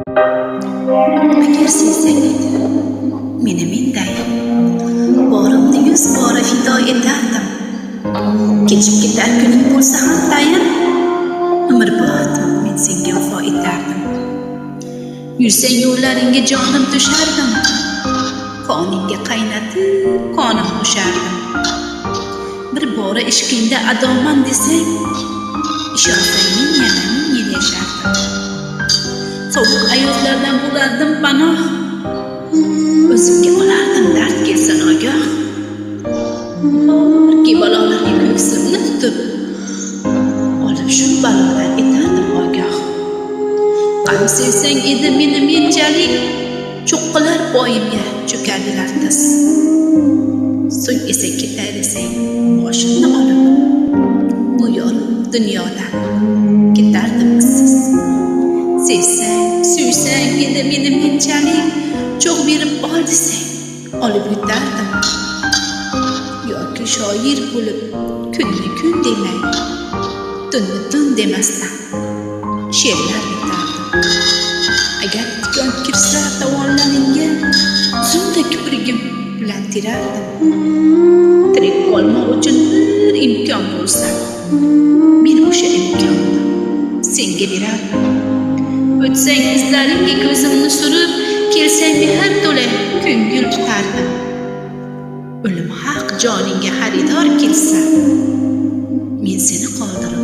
Agar sevsang edi meni menday, borimni 100 bora fido etardim. Kechib ketar kuning bo'lsa ham tayin, umrbod men senga vafo etardim. Yursang yo'llaringga jonim to'shardim, qoningga qaynatib qonim qo'shardim. Bir bora ishqingda adoman desang, ishonsang men yana ming yil yashardim. Sovuq ayozlardan bo'lardim panoh, o'zimga olardim dard kelsa nogoh. Borki balolarga ko'ksimni tutib, olib shu balodan etardim ogoh. Qani sevsang edi meni menchalik, cho'qqilar bo'yimga cho'kardilar tiz. So'ng esa ketay desang boshimni olib, bu yorug' dunyodan ketardim izsiz. Sevsang, suysang edi meni menchalik, cho'g' berib ol desang olib yutardim. Yoki shoir bo'lib kunni kun demay, tunni tun demasdan she'rlar bitardim. Agar tikon kirsa tovonlaringga, zunda kiprigim bilan terardim. Tirik qolmoq uchun bir imkon bo'lsa, men o'sha imkonni senga berardim. O'tsang izlaringga ko'zimni surib, kelsang mehr to'la ko'ngil tutardim. O'lim haq joningga xaridor kelsa, men seni qoldirib